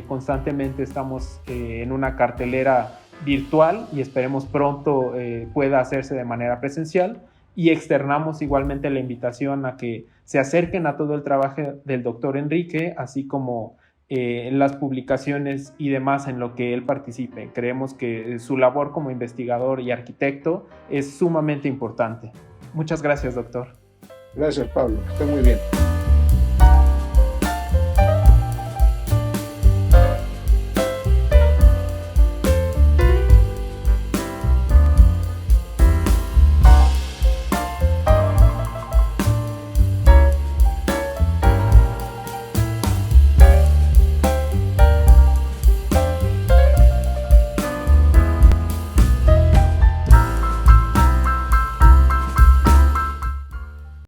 Constantemente estamos en una cartelera virtual y esperemos pronto pueda hacerse de manera presencial, y externamos igualmente la invitación a que se acerquen a todo el trabajo del doctor Enrique, así como las publicaciones y demás en lo que él participe. Creemos que su labor como investigador y arquitecto es sumamente importante. Muchas gracias, doctor. Gracias, Pablo. Que esté muy bien.